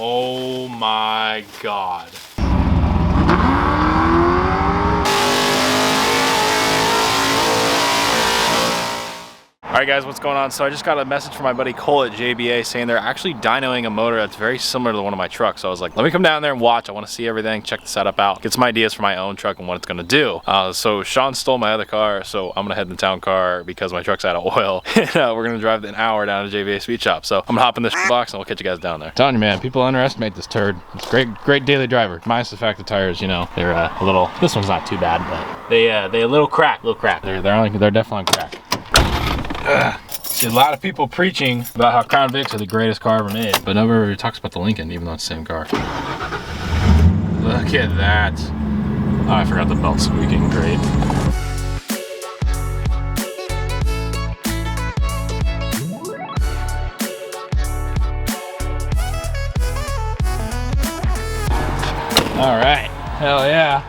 Oh my God. Alright guys, what's going on? So I just got a message from my buddy Cole at JBA saying they're actually dynoing a motor that's very similar to one of my trucks. So I was like, let me come down there and watch. I want to see everything, check the setup out, get some ideas for my own truck and what it's going to do. So Sean stole my other car, so I'm going to head in the town car because my truck's out of oil. And we're going to drive an hour down to JBA Speed Shop. So I'm going to hop in this box and we'll catch you guys down there. I'm telling you, man, people underestimate this turd. It's a great daily driver. Minus the fact the tires, you know, they're a little, this one's not too bad, but they a little crack. They're definitely on crack. See a lot of people preaching about how Crown Vics are the greatest car ever made, but nobody talks about the Lincoln, even though it's the same car. Look at that. Oh, I forgot the belt squeaking. Great. All right. Hell yeah.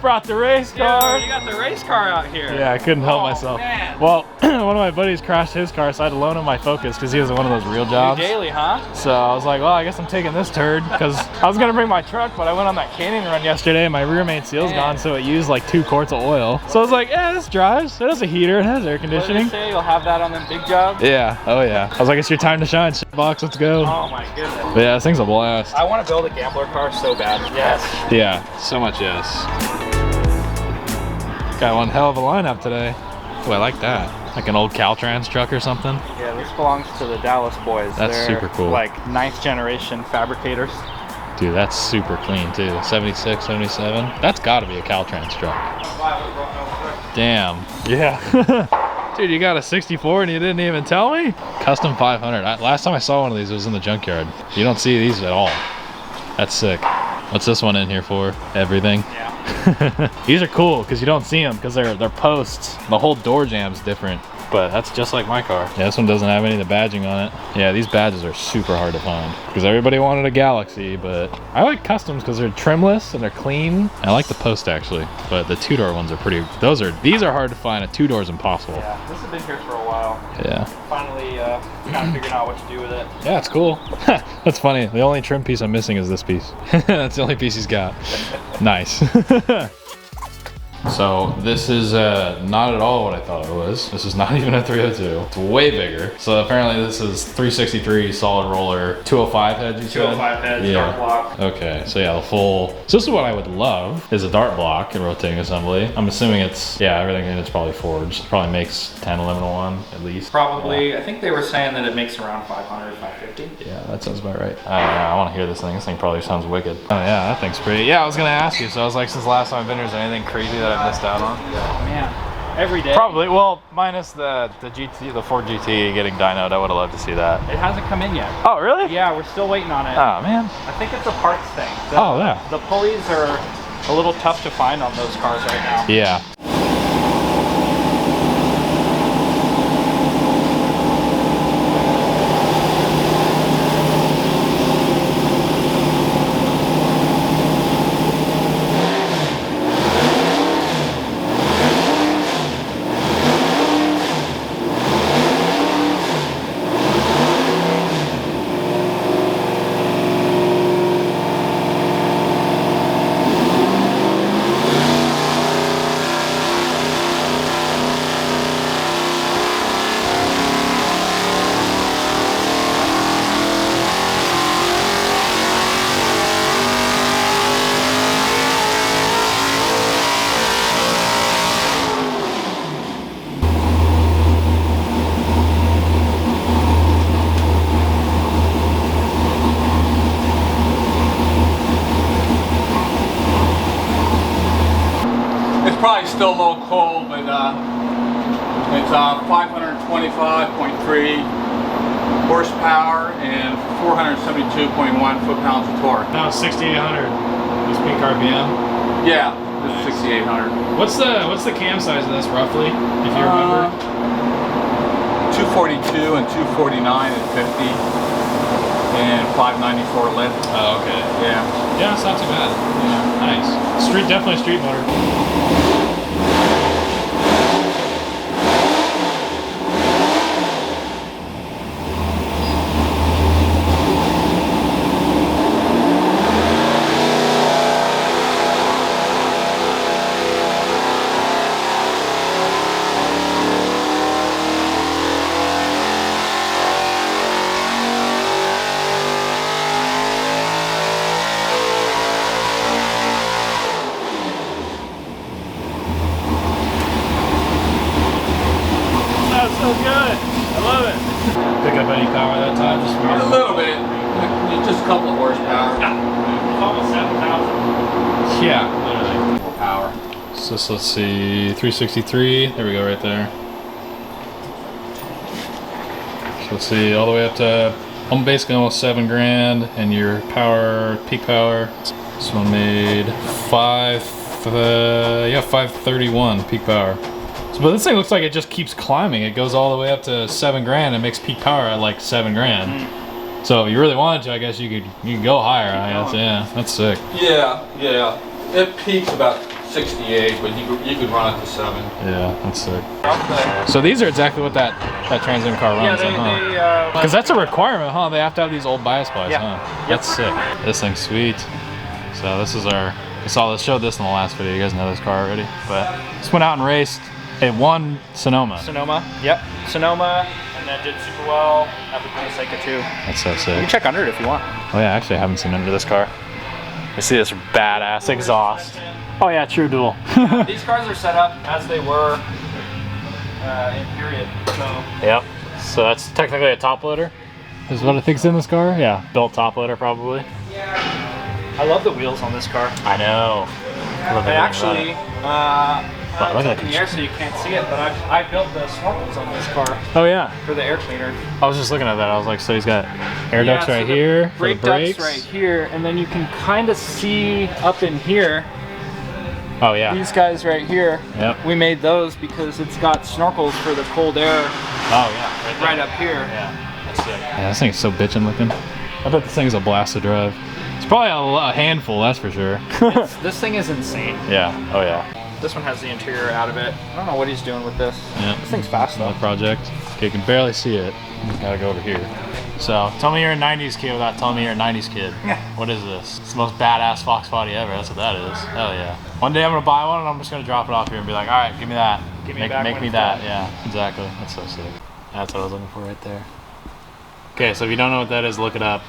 Brought the race car. Dude, you got the race car out here. Yeah, I couldn't help myself. Man. Well, one of my buddies crashed his car, so I had to loan him my Focus because he was one of those real jobs. Daily, huh? So I was like, well, I guess I'm taking this turd because I was gonna bring my truck, but I went on that canyon run yesterday and my rear main seal's gone, so it used like 2 quarts of oil. So I was like, yeah, this drives. It has a heater, it has air conditioning. What did they say? You'll have that on them big jobs? Yeah, oh yeah. I was like, it's your time to shine, box, let's go. Oh my goodness. But yeah, this thing's a blast. I want to build a gambler car so bad. Yes. Yeah, so much yes. Got one hell of a lineup today. Oh, I like that. Like an old Caltrans truck or something. Yeah, this belongs to the Dallas boys. That's They're super cool. Like 9th generation fabricators. Dude, that's super clean too. 76, 77. That's gotta be a Caltrans truck. Damn. Yeah. Dude, you got a 64 and you didn't even tell me? Custom 500. Last time I saw one of these, it was in the junkyard. You don't see these at all. That's sick. What's this one in here for? Everything? Yeah. These are cool because you don't see them because they're posts. The whole door jam's different, but that's just like my car. Yeah, this one doesn't have any of the badging on it. Yeah, these badges are super hard to find because everybody wanted a Galaxy, but I like customs because they're trimless and they're clean. I like the post actually, but the 2-door ones are pretty, these are hard to find. A 2-door is impossible. Yeah, this has been here for a while. Yeah. Finally kind of figuring out what to do with it. Yeah, it's cool. That's funny. The only trim piece I'm missing is this piece. That's the only piece he's got. Nice. So this is not at all what I thought it was. This is not even a 302. It's way bigger. So apparently this is 363 solid roller, 205 heads you said? 205 heads, Yeah. dart block. Okay, so yeah, the full. So this is what I would love, is a dart block and rotating assembly. I'm assuming it's, yeah, everything in it's probably forged. Probably makes 10, 11 to 1 at least. Probably, I think they were saying that it makes around 500, 550. Yeah, that sounds about right. I want to hear this thing. This thing probably sounds wicked. Oh yeah, that thing's pretty. Yeah, I was gonna ask you. So I was like, since the last time I've been here, is there anything crazy that I've missed out on? Oh man, every day. Probably. Well, minus the GT, the Ford GT getting dynoed. I would have loved to see that. It hasn't come in yet. Oh really? Yeah, we're still waiting on it. Oh man. I think it's a parts thing. Oh yeah. The pulleys are a little tough to find on those cars right now. Yeah. Probably still a little cold, but it's 525.3 horsepower and 472.1 foot-pounds of torque. Now it's 6,800. This peak RPM. Yeah, this is 6,800. What's the cam size of this roughly, if you remember? 242 and 249 at 50, and 594 lift. Oh, okay. Yeah. Yeah, it's not too bad. Yeah. Nice. Definitely street motor. any power that time? Just A little bit. Just a couple of horsepower. It's almost 7,000. yeah, literally. More power. So let's see, 363. There we go, right there. So let's see, all the way up to basically almost 7 grand, and your power, peak power. This one made 531 peak power. So, but this thing looks like it just keeps climbing. It goes all the way up to 7 grand and makes peak power at like 7 grand. So if you really wanted to, I guess you could go higher. I guess, yeah, that's sick. Yeah. It peaks about 68, but you could run it to 7. Yeah, that's sick. So these are exactly what that Trans Am car runs on, huh? Because that's a requirement, huh? They have to have these old bias plies, huh? That's sick. This thing's sweet. So this is our, showed this in the last video. You guys know this car already. But just went out and raced. It won Sonoma. Sonoma, yep. Sonoma, and then did super well at Laguna Seca too. That's so You sick. can check under it if you want. Oh yeah, actually I haven't seen under this car. You see this badass exhaust. Oh yeah, true dual. These cars are set up as they were in period, so. Yep. So that's technically a top loader. Is what I think's in this car? Yeah, built top loader probably. I love the wheels on this car. I know. I love And everything about actually, Wow, look at in that the air so you can't see it, but I built the snorkels on this car it. Oh yeah. for the air cleaner. I was just looking at that. I was like, so he's got air ducts so right the here for the brake brakes. ducts right here, and then you can kind of see up in here. Oh yeah. These guys right here. Yep. We made those because it's got snorkels for the cold air Oh yeah. right up here. Yeah. That's sick. Yeah, this thing's so bitchin' looking. I bet this thing's a blast to drive. It's probably a handful, that's for sure. This thing is insane. Yeah. Oh yeah. This one has the interior out of it. I don't know what he's doing with this. Yeah. This thing's fast though. Another project. Okay, you can barely see it. You gotta go over here. So, tell me you're a 90s kid without telling me you're a 90s kid. What is this? It's the most badass Fox body ever. That's what that is. Hell yeah. One day I'm gonna buy one and I'm just gonna drop it off here and be like, alright, give me that. Give me back make when me it's that. done. Yeah, exactly. That's so sick. That's what I was looking for right there. Okay, so if you don't know what that is, look it up.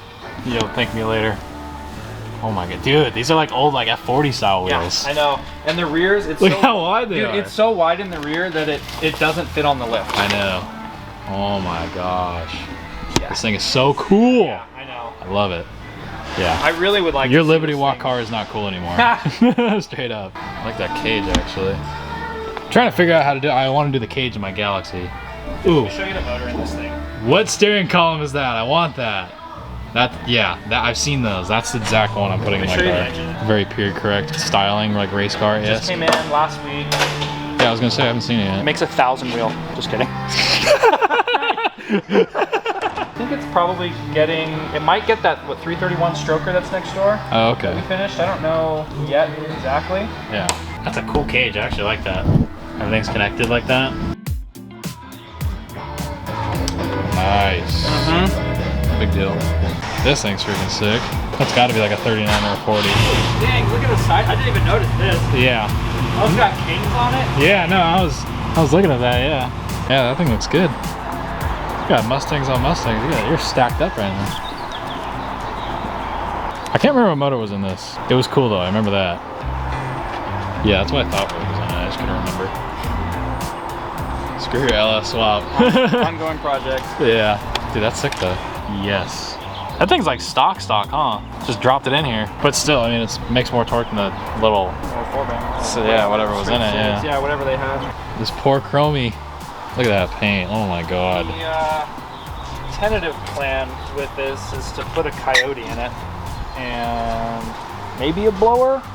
You'll thank me later. Oh my god, dude, these are like old like F40 style wheels. Yeah, I know. And the rears, it's Look so, how wide they dude, are. it's so wide in the rear that it doesn't fit on the lift. I know. Oh my gosh. Yeah. This thing is so cool. Yeah, I know. I love it. Yeah. I really would like Your to see Liberty this Walk thing. car is not cool anymore. Straight up. I like that cage actually. I'm trying to figure out how to do I want to do the cage in my Galaxy. Ooh. Let me show you the motor in this thing. What steering column is that? I want that. I've seen those. That's the exact one I'm putting in my show you the car. engine. Very period correct styling, like race car. Just Yes. came in last week. Yeah, I was gonna say I haven't seen it It yet. makes 1,000 wheel. Just kidding. I think it's probably getting. It might get that 331 stroker that's next door. Oh, We okay. finished. I don't know yet exactly. Yeah. That's a cool cage. I actually like that. Everything's connected like that. Nice. Big deal. This thing's freaking sick. That's got to be like a 39 or a 40. Dang! Look at the side. I didn't even notice this. Yeah. Oh, it's got Kings on it. Yeah. No, I was looking at that. Yeah. Yeah, that thing looks good. You got Mustangs on Mustangs. You're stacked up right now. I can't remember what motor was in this. It was cool though. I remember that. Yeah, that's what I thought was in it. I just couldn't remember. Screw your LS swap. Ongoing project. Yeah. Dude, that's sick though. Yes. That thing's like stock, huh? Just dropped it in here. But still, I mean, it makes more torque than the little, Or 4-band. so yeah, whatever was in it, yeah. Yeah, whatever they had. This poor Chromie. Look at that paint. Oh my god. The tentative plan with this is to put a Coyote in it and maybe a blower. I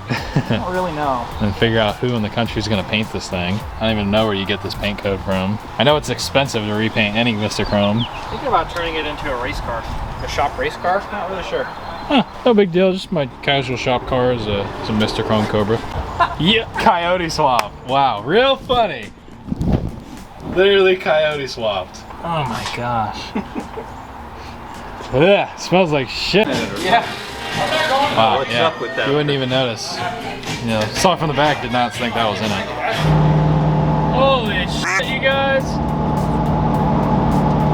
don't really know. And figure out who in the country is going to paint this thing. I don't even know where you get this paint code from. I know it's expensive to repaint any Vista Chrome. Thinking about turning it into a race car, a shop race car. Not really sure. Huh, no big deal. Just my casual shop car is a Mr. Chrome Cobra. Yeah, Coyote swap. Wow, real funny. Literally Coyote swapped. Oh my gosh. Ugh, smells like shit. Yeah. Wow, What's yeah. up with that? You wouldn't even notice. You know, saw it from the back, did not think that was in it. Holy shit, you guys!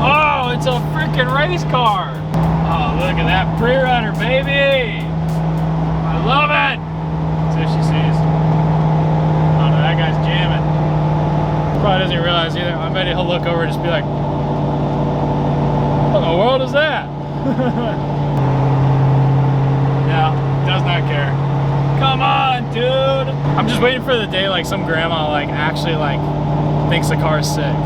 Oh, it's a freaking race car! Oh, look at that pre-runner, baby! I love it! Let's see if she sees. Oh no, that guy's jamming. Probably doesn't realize either. I bet he'll look over and just be like, oh, was that? Yeah, does not care. Come on, dude. I'm just waiting for the day like some grandma like actually like thinks the car is sick.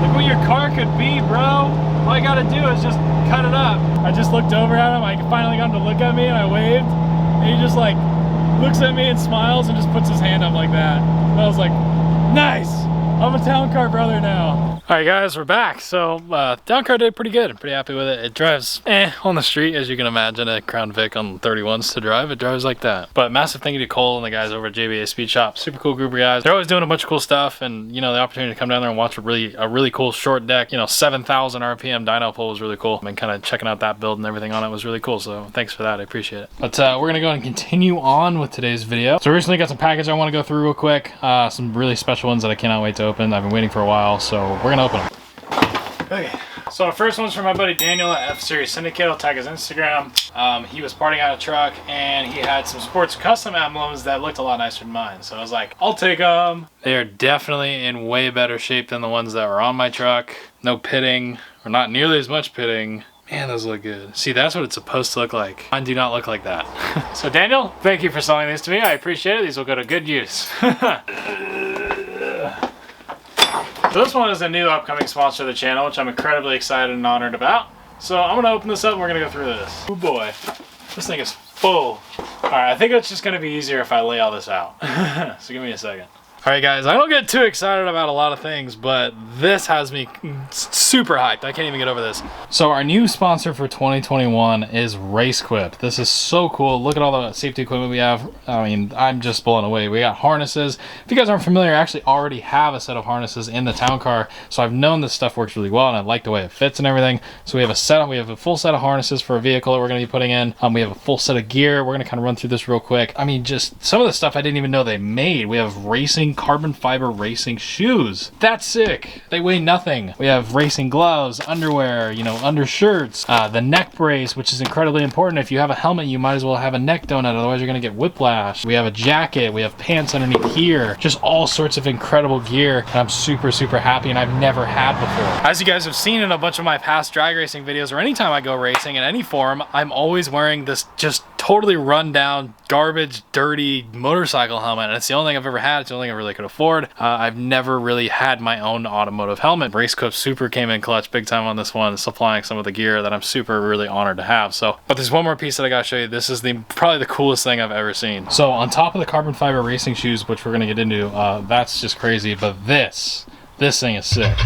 Look what your car could be, bro. All you gotta do is just cut it up. I just looked over at him. I finally got him to look at me and I waved. And he just like looks at me and smiles and just puts his hand up like that. And I was like, nice. I'm a town car brother now. All right, guys, we're back. So town car did pretty good. I'm pretty happy with it. It drives on the street, as you can imagine, a Crown Vic on 31s to drive. It drives like that. But massive thank you to Cole and the guys over at JBA Speed Shop. Super cool group of guys. They're always doing a bunch of cool stuff, and you know, the opportunity to come down there and watch a really cool short deck, you know, 7,000 RPM dyno pull was really cool. And kind of checking out that build and everything on it was really cool. So thanks for that. I appreciate it. But we're gonna go and continue on with today's video. So recently got some packages I want to go through real quick. Some really special ones that I cannot wait to open. I've been waiting for a while, so we're gonna open them. Okay, so the first one's from my buddy Daniel at F-Series Syndicate. I'll tag his Instagram. He was parting out a truck and he had some sports custom emblems that looked a lot nicer than mine. So I was like, I'll take them. They are definitely in way better shape than the ones that were on my truck. No pitting, or not nearly as much pitting. Man, those look good. See, that's what it's supposed to look like. Mine do not look like that. So Daniel, thank you for selling these to me. I appreciate it. These will go to good use. So this one is a new upcoming sponsor of the channel, which I'm incredibly excited and honored about. So I'm gonna open this up and we're gonna go through this. Oh boy, this thing is full. All right, I think it's just gonna be easier if I lay all this out. So give me a second. All right, guys, I don't get too excited about a lot of things, but this has me super hyped. I can't even get over this. So our new sponsor for 2021 is RaceQuip. This is so cool. Look at all the safety equipment we have. I mean, I'm just blown away. We got harnesses. If you guys aren't familiar, I actually already have a set of harnesses in the town car, so I've known this stuff works really well, and I like the way it fits and everything. So we have a setup. We have a full set of harnesses for a vehicle that we're going to be putting in. We have a full set of gear. We're going to kind of run through this real quick. I mean, just some of the stuff I didn't even know they made. We have racing carbon fiber racing shoes. That's sick. They weigh nothing. We have racing gloves, underwear, you know, undershirts, the neck brace, which is incredibly important. If you have a helmet, you might as well have a neck donut, otherwise you're gonna get whiplash. We have a jacket, we have pants underneath here, just all sorts of incredible gear, and I'm super happy, and I've never had before. As you guys have seen in a bunch of my past drag racing videos, or anytime I go racing in any form, I'm always wearing this just totally run down, garbage, dirty motorcycle helmet, and it's the only thing I've ever had. It's the only thing I really could afford. I've never really had my own automotive helmet. RaceQuip super came in clutch big time on this one, supplying some of the gear that I'm really honored to have. So, but there's one more piece that I gotta show you. This is probably the coolest thing I've ever seen. So on top of the carbon fiber racing shoes, which we're gonna get into, that's just crazy, but this thing is sick.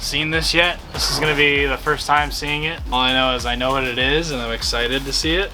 Seen this yet. This is gonna be the first time seeing it. All I know is I know what it is and I'm excited to see it.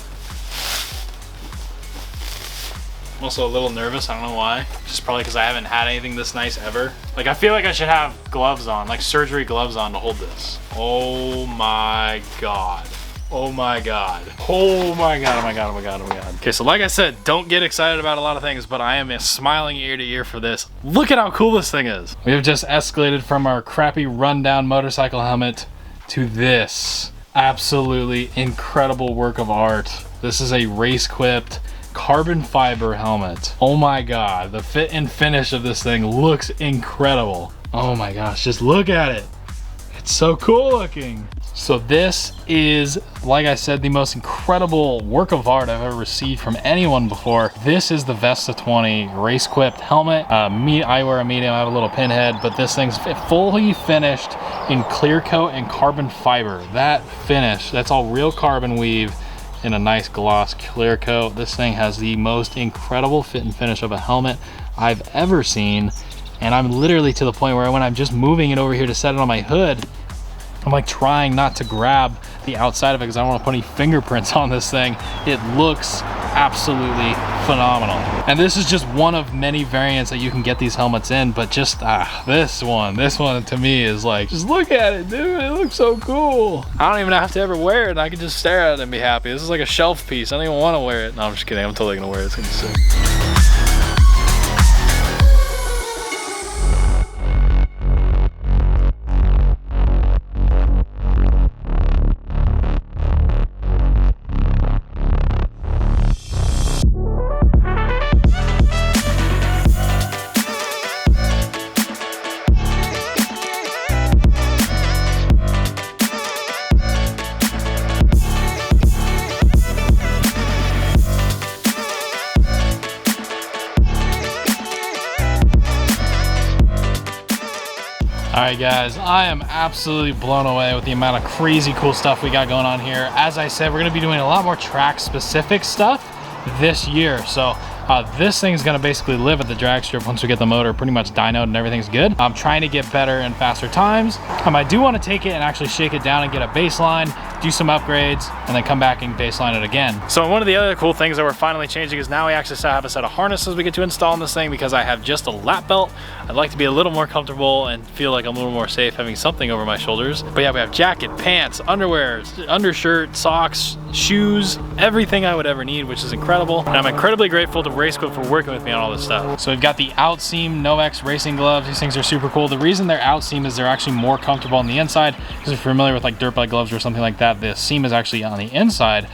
I'm also a little nervous, I don't know why. Just probably because I haven't had anything this nice ever. Like, I feel like I should have gloves on, like surgery gloves on to hold this. Oh my God. Oh my God. Oh my God, oh my God, oh my God, oh my God. Okay, so like I said, don't get excited about a lot of things, but I am smiling ear to ear for this. Look at how cool this thing is. We have just escalated from our crappy rundown motorcycle helmet to this absolutely incredible work of art. This is a RaceQuip carbon fiber helmet. Oh my God, the fit and finish of this thing looks incredible. Oh my gosh, just look at it. It's so cool looking. So this is, like I said, the most incredible work of art I've ever received from anyone before. This is the Vesta 20 RaceQuip helmet. I wear a medium, I have a little pinhead, but this thing's fully finished in clear coat and carbon fiber. That finish, that's all real carbon weave in a nice gloss clear coat. This thing has the most incredible fit and finish of a helmet I've ever seen. And I'm literally to the point where when I'm just moving it over here to set it on my hood, I'm like trying not to grab the outside of it because I don't want to put any fingerprints on this thing. It looks absolutely phenomenal. And this is just one of many variants that you can get these helmets in, but just this one to me is like, just look at it, dude. It looks so cool. I don't even have to ever wear it. I can just stare at it and be happy. This is like a shelf piece. I don't even want to wear it. No, I'm just kidding. I'm totally gonna wear it. It's gonna be sick. Alright guys, I am absolutely blown away with the amount of crazy cool stuff we got going on here. As I said, we're going to be doing a lot more track specific stuff this year. So this thing's gonna basically live at the drag strip once we get the motor pretty much dynoed and everything's good. I'm trying to get better and faster times. I do want to take it and actually shake it down and get a baseline, do some upgrades, and then come back and baseline it again. So one of the other cool things that we're finally changing is now we actually have a set of harnesses we get to install in this thing because I have just a lap belt. I'd like to be a little more comfortable and feel like I'm a little more safe having something over my shoulders. But yeah, we have jacket, pants, underwear, undershirt, socks, shoes, everything I would ever need, which is incredible. And I'm incredibly grateful to RaceQuip for working with me on all this stuff. So we've got the Outseam Novex racing gloves. These things are super cool. The reason they're Outseam is they're actually more comfortable on the inside. Because if you're familiar with like dirt bike gloves or something like that, the seam is actually on the inside.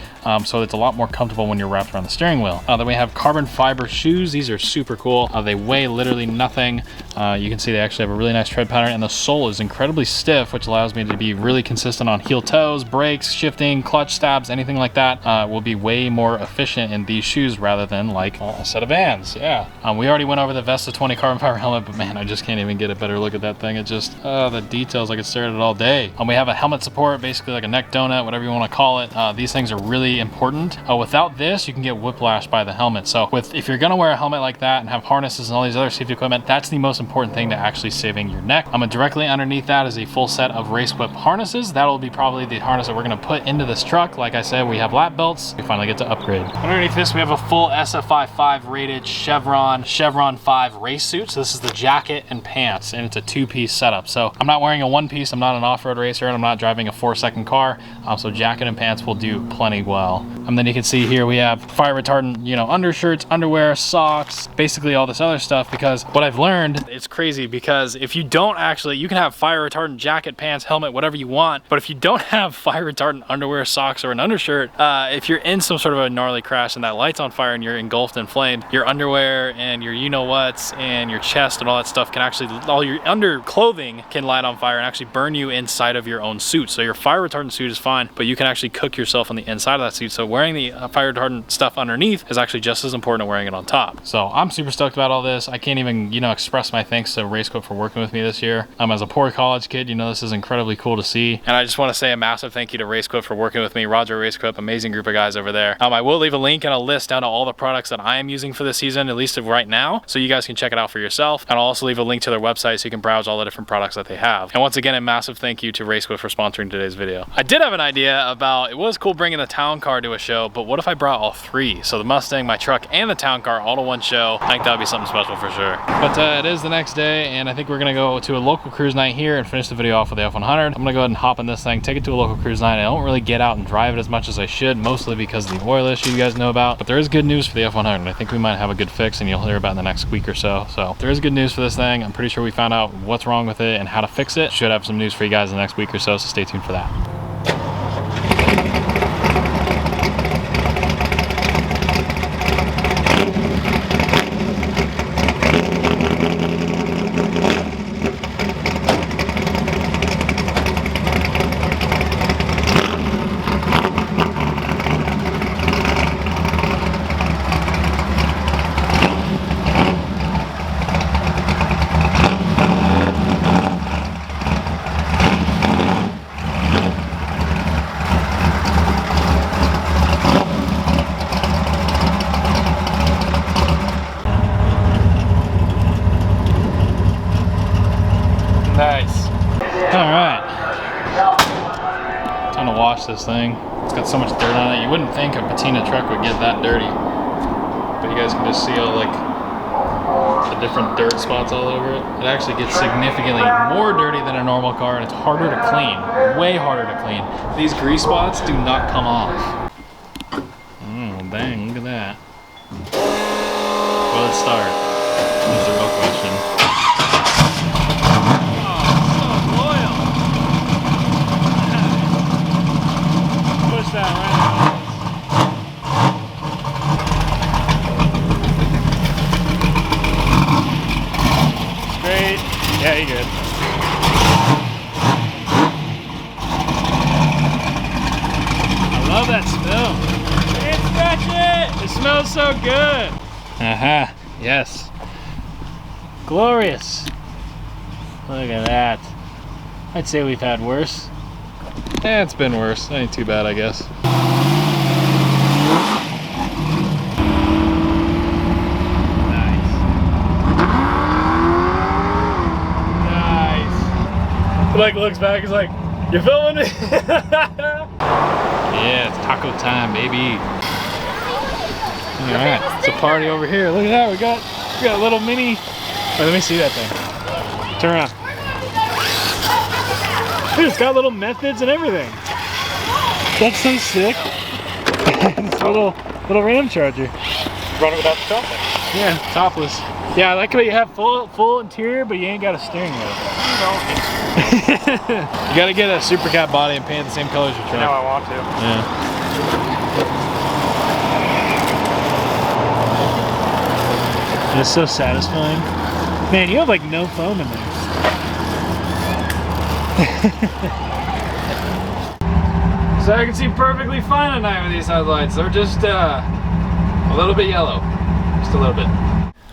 So it's a lot more comfortable when you're wrapped around the steering wheel. Then we have carbon fiber shoes. These are super cool. They weigh literally nothing. You can see they actually have a really nice tread pattern, and the sole is incredibly stiff, which allows me to be really consistent on heel toes, brakes, shifting, clutch stabs, anything like that. Will be way more efficient in these shoes rather than like a set of Vans. Yeah. We already went over the Vesta 20 carbon fiber helmet, but man, I just can't even get a better look at that thing. It just, the details, I could stare at it all day. We have a helmet support, basically like a neck donut, whatever you want to call it. These things are really important. Without this, you can get whiplash by the helmet. So if you're gonna wear a helmet like that and have harnesses and all these other safety equipment, that's the most important thing to actually saving your neck. Directly underneath that is a full set of RaceQuip harnesses. That'll be probably the harness that we're gonna put into this truck. Like I said, we have lap belts. We finally get to upgrade. Underneath this, we have a full SFI 5 rated Chevron 5 race suit. So this is the jacket and pants, and it's a 2-piece setup. So I'm not wearing a 1-piece. I'm not an off-road racer, and I'm not driving a 4-second car. So jacket and pants will do plenty well. And then you can see here we have fire retardant, undershirts, underwear, socks, basically all this other stuff, because what I've learned, it's crazy because if you don't actually, you can have fire retardant jacket, pants, helmet, whatever you want, but if you don't have fire retardant underwear, socks, or an undershirt, if you're in some sort of a gnarly crash and that light's on fire and you're engulfed in flame, your underwear and your you-know-whats and your chest and all that stuff can actually, all your underclothing can light on fire and actually burn you inside of your own suit. So your fire retardant suit is fine, but you can actually cook yourself on the inside of that suit. So wearing the fire retardant stuff underneath is actually just as important as wearing it on top. So I'm super stoked about all this. I can't even, express my thanks to RaceQuip for working with me this year. As a poor college kid, this is incredibly cool to see. And I just want to say a massive thank you to RaceQuip for working with me. Roger RaceQuip, amazing group of guys over there. I will leave a link and a list down to all the products that I am using for this season, at least right now, so you guys can check it out for yourself. And I'll also leave a link to their website so you can browse all the different products that they have. And once again, a massive thank you to RaceQuip for sponsoring today's video. I did have an idea about, it was cool bringing the town car to a show, but what if I brought all three? So the Mustang, my truck, and the town car all to one show. I think that would be something special for sure. But it is the next day, and I think we're gonna go to a local cruise night here and finish the video off with the F100. I'm gonna go ahead and hop in this thing, take it to a local cruise night. I don't really get out and drive it as much as I should, mostly because of the oil issue you guys know about. But there is good news for the F100. I think we might have a good fix, and you'll hear about it in the next week or so. So there is good news for this thing. I'm pretty sure we found out what's wrong with it and how to fix it. Should have some news for you guys in the next week or so stay tuned for that. Nice. All right. Time to wash this thing. It's got so much dirt on it. You wouldn't think a patina truck would get that dirty. But you guys can just see all like the different dirt spots all over it. It actually gets significantly more dirty than a normal car, and it's harder to clean. Way harder to clean. These grease spots do not come off. Oh, dang, look at that. Well, let's start. That's the real question. That right straight. Yeah, you're good. I love that smell. Can't scratch it. It smells so good. Yes. Glorious. Look at that. I'd say we've had worse. Eh, it's been worse. Ain't too bad, I guess. Like looks back, he's like, "You filming me?" Yeah, it's taco time, baby. All right, it's a party over here. Look at that, we got a little mini. Wait, let me see that thing. Turn around. Dude, it's got little methods and everything. That's so sick. It's a little Ram Charger. Run it without the top. Yeah, topless. Yeah, I like how you have full interior, but you ain't got a steering wheel. You gotta get a Super Cat body and paint the same color as your truck. No, I want to. Yeah. It's so satisfying. Man, you have like no foam in there. So I can see perfectly fine at night with these headlights. They're just a little bit yellow. Just a little bit.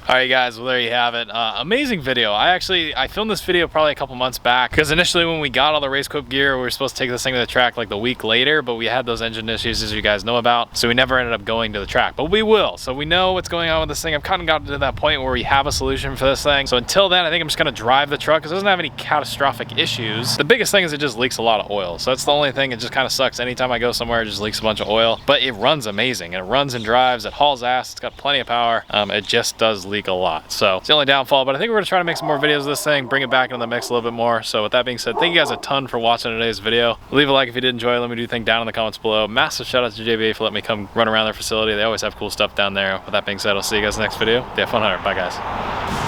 Alright guys, well there you have it. Amazing video. I filmed this video probably a couple months back because initially when we got all the RaceQuip gear, we were supposed to take this thing to the track like the week later, but we had those engine issues as you guys know about, so we never ended up going to the track. But we will, so we know what's going on with this thing. I've kind of gotten to that point where we have a solution for this thing. So until then, I think I'm just going to drive the truck because it doesn't have any catastrophic issues. The biggest thing is it just leaks a lot of oil. So that's the only thing. It just kind of sucks. Anytime I go somewhere, it just leaks a bunch of oil. But it runs amazing. And it runs and drives. It hauls ass. It's got plenty of power. It just does leak a lot. So it's the only downfall, but I think we're gonna try to make some more videos of this thing, bring it back into the mix a little bit more. So with that being said, thank you guys a ton for watching today's video. Leave a like if you did enjoy it. Let me know what you think down in the comments below. Massive shout out to JBA for letting me come run around their facility. They always have cool stuff down there. With that being said, I'll see you guys in the next video. The F100. Bye guys.